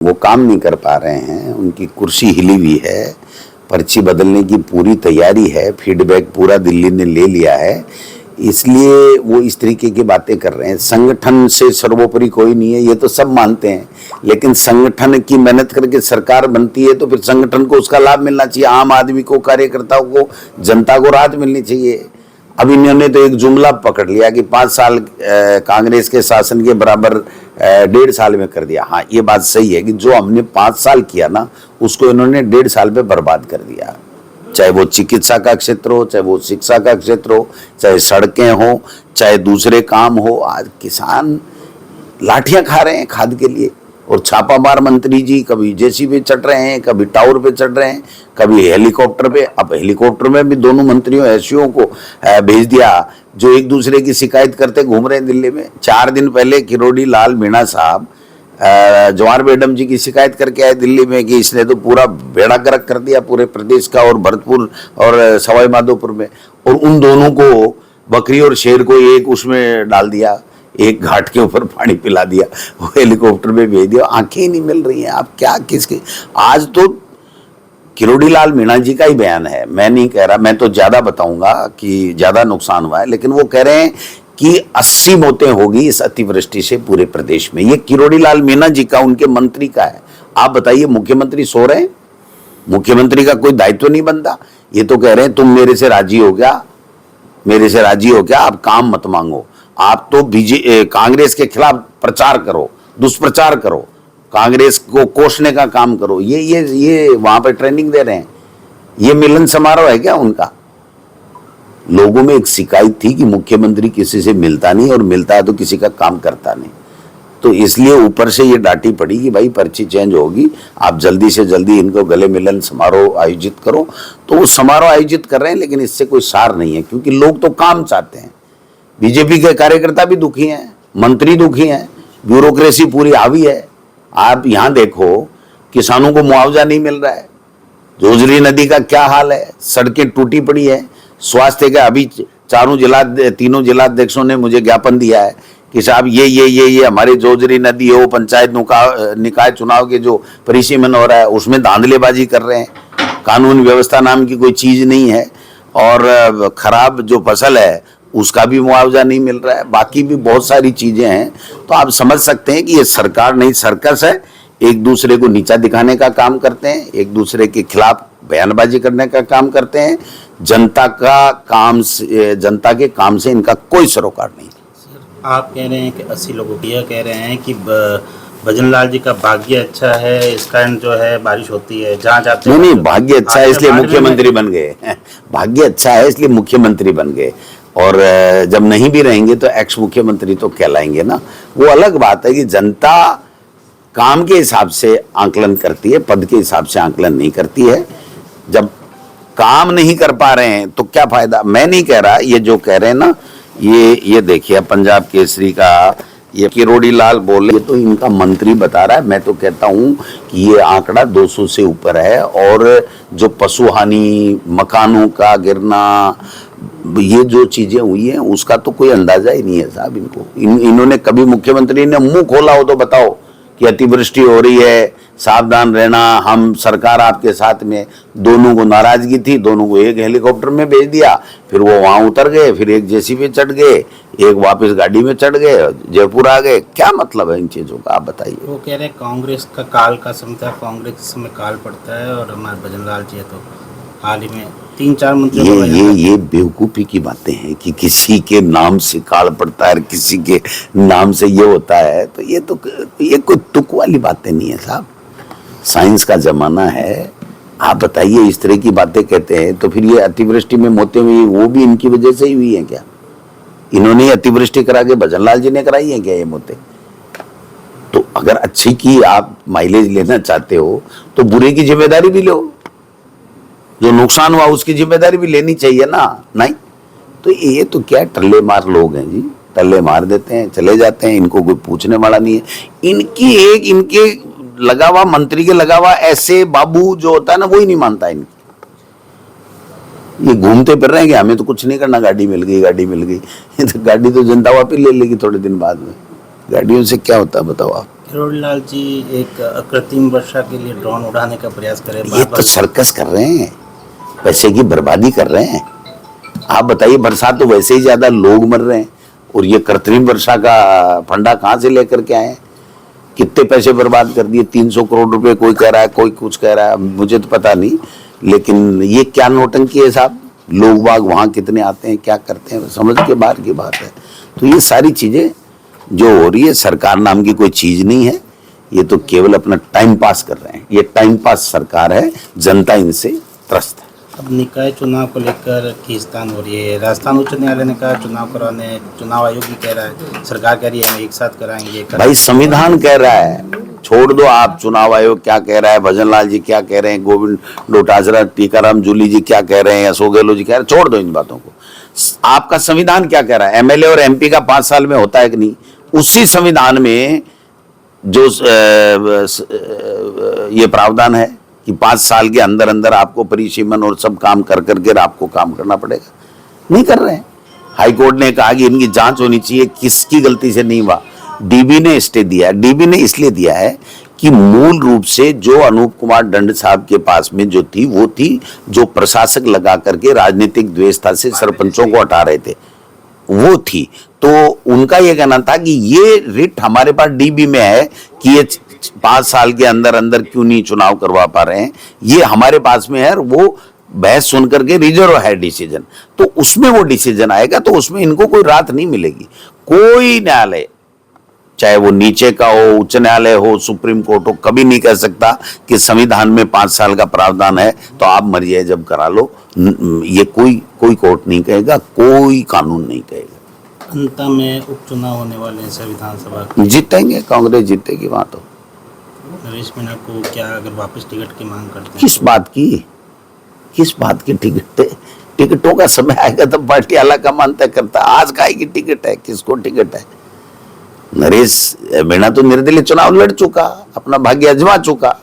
वो काम नहीं कर पा रहे हैं, उनकी कुर्सी हिली हुई है, पर्ची बदलने की पूरी तैयारी है, फीडबैक पूरा दिल्ली ने ले लिया है, इसलिए वो इस तरीके की बातें कर रहे हैं। संगठन से सर्वोपरि कोई नहीं है, ये तो सब मानते हैं, लेकिन संगठन की मेहनत करके सरकार बनती है तो फिर संगठन को उसका लाभ मिलना चाहिए, आम आदमी को, कार्यकर्ताओं को, जनता को राहत मिलनी चाहिए। अब इन्होंने तो एक जुमला पकड़ लिया कि 5 साल कांग्रेस के शासन के बराबर 1.5 साल में कर दिया। हाँ, ये बात सही है कि जो हमने 5 साल किया ना, उसको इन्होंने 1.5 साल में बर्बाद कर दिया। चाहे वो चिकित्सा का क्षेत्र हो, चाहे वो शिक्षा का क्षेत्र हो, चाहे सड़कें हो, चाहे दूसरे काम हो। आज किसान लाठियां खा रहे हैं खाद के लिए, और छापामार मंत्री जी कभी जेसीबी पे चढ़ रहे हैं, कभी टावर पे चढ़ रहे हैं, कभी हेलीकॉप्टर पे। अब हेलीकॉप्टर में भी दोनों मंत्रियों एसईओ को भेज दिया जो एक दूसरे की शिकायत करते घूम रहे हैं दिल्ली में। 4 दिन पहले किरोड़ी लाल मीणा साहब जवाहर बेगम जी की शिकायत करके आए दिल्ली में कि इसने तो पूरा बेड़ा गर्क कर दिया पूरे प्रदेश का, और भरतपुर और सवाई माधोपुर में, और उन दोनों को, बकरी और शेर को, एक उसमें डाल दिया, एक घाट के ऊपर पानी पिला दिया, वो हेलीकॉप्टर में भेज दिया। आंखें ही नहीं मिल रही हैं। आप क्या किसके, आज तो किरोड़ी लाल मीणा जी का ही बयान है, मैं नहीं कह रहा, मैं तो ज्यादा बताऊंगा कि ज्यादा नुकसान हुआ है, लेकिन वो कह रहे हैं कि 80 मौतें होगी इस अतिवृष्टि से पूरे प्रदेश में। ये किरोड़ी लाल मीणा जी का, उनके मंत्री का है। आप बताइए, मुख्यमंत्री सो रहे हैं? मुख्यमंत्री का कोई दायित्व नहीं बनता। ये तो कह रहे हैं तुम मेरे से राजी हो गया, मेरे से राजी हो गया, आप काम मत मांगो, आप तो कांग्रेस के खिलाफ प्रचार करो, दुष्प्रचार करो, कांग्रेस को कोसने का काम करो। ये वहां पे ट्रेनिंग दे रहे हैं। ये मिलन समारोह है क्या उनका? लोगों में एक शिकायत थी कि मुख्यमंत्री किसी से मिलता नहीं, और मिलता है तो किसी का काम करता नहीं, तो इसलिए ऊपर से ये डांटी पड़ी कि भाई पर्ची चेंज होगी, आप जल्दी से जल्दी इनको गले मिलन समारोह आयोजित करो। तो वो समारोह आयोजित कर रहे हैं, लेकिन इससे कोई सार नहीं है, क्योंकि लोग तो काम चाहते हैं। बीजेपी के कार्यकर्ता भी दुखी हैं, मंत्री दुखी हैं, ब्यूरोक्रेसी पूरी हावी है। आप यहाँ देखो, किसानों को मुआवजा नहीं मिल रहा है, जोजरी नदी का क्या हाल है, सड़कें टूटी पड़ी है, स्वास्थ्य का अभी तीनों जिलाध्यक्षों ने मुझे ज्ञापन दिया है कि साहब ये हमारी जोजरी नदी हो, पंचायत निकाय चुनाव के जो परिसीमन हो रहा है उसमें धांधलेबाजी कर रहे हैं, कानून व्यवस्था नाम की कोई चीज नहीं है, और खराब जो फसल है उसका भी मुआवजा नहीं मिल रहा है, बाकी भी बहुत सारी चीजें हैं। तो आप समझ सकते हैं कि ये सरकार नहीं सर्कस है, एक दूसरे को नीचा दिखाने का काम करते हैं, एक दूसरे के खिलाफ बयानबाजी करने का काम करते हैं। जनता के काम से इनका कोई सरोकार नहीं। आप कह रहे हैं कि 80 लोगों की, यह कह रहे हैं कि भजन लाल जी का भाग्य अच्छा है, इस कारण जो है बारिश होती है जहाँ जाते हैं। नहीं, भाग्य अच्छा है इसलिए मुख्यमंत्री बन गए। भाग्य अच्छा है इसलिए मुख्यमंत्री बन गए, और जब नहीं भी रहेंगे तो एक्स मुख्यमंत्री तो कहलाएंगे ना। वो अलग बात है कि जनता काम के हिसाब से आंकलन करती है, पद के हिसाब से आंकलन नहीं करती है। जब काम नहीं कर पा रहे हैं तो क्या फायदा? मैं नहीं कह रहा, ये जो कह रहे हैं ना, ये देखिए पंजाब केसरी का ये किरोड़ी लाल बोले, ये तो इनका मंत्री बता रहा है। मैं तो कहता हूं कि ये आंकड़ा 200 से ऊपर है, और जो पशु हानि, मकानों का गिरना, ये जो चीजें हुई हैं उसका तो कोई अंदाजा ही नहीं है साहब इनको। इन्होंने कभी मुख्यमंत्री ने मुंह खोला हो तो बताओ कि अतिवृष्टि हो रही है, सावधान रहना, हम सरकार आपके साथ में। दोनों को नाराजगी थी, दोनों को एक हेलीकॉप्टर में भेज दिया, फिर वो वहां उतर गए, फिर एक जेसीबी पे चढ़ गए, एक वापस गाड़ी में चढ़ गए, जयपुर आ गए। क्या मतलब है इन चीजों का, आप बताइए। वो कह रहे हैं कांग्रेस का काल का समय था, कांग्रेस के समय काल पड़ता है, और हमारे भजन लाल जी तो हाल ही में 3-4 मंत्रियों ये बेवकूफ़ी की बातें हैं कि किसी के नाम से काल पड़ता है, किसी के नाम से ये होता है, तो ये कोई तुक वाली बातें नहीं है साहब। साइंस का जमाना है। आप बताइए, इस तरह की बातें कहते हैं तो फिर ये अतिवृष्टि में मौतें हुई, वो भी इनकी वजह से ही हुई है क्या? इन्होंने अतिवृष्टि करा के भजन लाल जी ने कराई है क्या ये मौतें? तो अगर अच्छी की आप माइलेज लेना चाहते हो तो बुरे की जिम्मेदारी भी लो, जो नुकसान हुआ उसकी जिम्मेदारी भी लेनी चाहिए ना। नहीं तो ये तो क्या टल्ले मार लोग हैं जी, टल्ले मार देते हैं, चले जाते हैं, इनको कोई पूछने वाला नहीं है। इनके लगा हुआ, मंत्री के लगा हुआ ऐसे बाबू जो होता है ना, वो ही नहीं मानता इनकी। ये घूमते फिर रहे हैं कि हमें तो कुछ नहीं करना, गाड़ी मिल गई, गाड़ी मिल गई। तो गाड़ी तो जनता वापिस ले लेगी थोड़े दिन बाद में। गाड़ियों से क्या होता है बताओ आप। किरोड़ीलाल जी एक कृत्रिम वर्षा के लिए ड्रोन उड़ाने का प्रयास करें, ये तो सर्कस कर रहे हैं, पैसे की बर्बादी कर रहे हैं। आप बताइए, बरसात तो वैसे ही ज्यादा लोग मर रहे हैं और ये कृत्रिम वर्षा का फंडा कहाँ से लेकर के आए? कितने पैसे बर्बाद कर दिए, 300 करोड़ रुपए कोई कह रहा है, कोई कुछ कह रहा है, मुझे तो पता नहीं, लेकिन ये क्या नौटंकी है साहब। लोग बाग वहां कितने आते हैं, क्या करते हैं, समझ के बाहर की बात है। तो ये सारी चीजें जो हो रही है, सरकार नाम की कोई चीज नहीं है, ये तो केवल अपना टाइम पास कर रहे हैं। ये टाइम पास सरकार है, जनता इनसे त्रस्त है। अब निकाय चुनाव को लेकर खींचतान हो रही है। राजस्थान उच्च न्यायालय ने कहा चुनाव करवाने, चुनाव आयोग भी कह रहा है, सरकार कह रही है हम एक साथ कराएंगे। भाई संविधान कह रहा है, छोड़ दो आप, चुनाव आयोग क्या कह रहा है, भजनलाल जी क्या कह रहे हैं, गोविंद डोटासरा, टीकाराम जूली जी क्या कह रहे हैं, अशोक गहलोत जी कह रहे हैं, छोड़ दो इन बातों को। आपका संविधान क्या कह रहा है? एमएलए और एमपी का 5 साल में होता है कि नहीं? उसी संविधान में जो ये प्रावधान है कि 5 साल के अंदर अंदर आपको परिसीमन और सब काम कर करके आपको काम करना पड़ेगा, नहीं कर रहे हैं। हाई कोर्ट ने कहा कि इनकी जांच होनी चाहिए, किसकी गलती से नहीं हुआ। डीबी ने स्टे दिया, डीबी ने इसलिए दिया है कि मूल रूप से जो अनूप कुमार दंड साहब के पास में जो थी, वो थी जो प्रशासक लगा करके राजनीतिक द्वेषता से सरपंचों को हटा रहे थे, वो थी। तो उनका यह कहना था कि ये रिट हमारे पास डीबी में है कि ये 5 साल के अंदर अंदर क्यों नहीं चुनाव करवा पा रहे हैं, ये हमारे पास में है। वो बहस सुन करके रिजर्व है डिसीजन, तो उसमें वो डिसीजन आएगा, तो उसमें इनको कोई राहत नहीं मिलेगी। कोई न्यायालय, चाहे वो नीचे का हो, उच्च न्यायालय हो, सुप्रीम कोर्ट हो, कभी नहीं कह सकता कि संविधान में 5 साल का प्रावधान है तो आप मर्जी जब करा लो। ये कोई कोर्ट नहीं कहेगा, कोई कानून नहीं कहेगा। अंत में उपचुनाव होने वाले हैं विधानसभा के, जीतेंगे, कांग्रेस जीतेगी वहां तो। नरेश मीणा को क्या अगर वापस टिकट की मांग करते हैं? किस बात की टिकट है? टिकटों का समय आएगा तब पार्टी आलाकमान तय करता है। आज काहे की टिकट है, किसको टिकट है? नरेश मीणा तो निर्दलीय चुनाव लड़ चुका, अपना भाग्य आजमा चुका।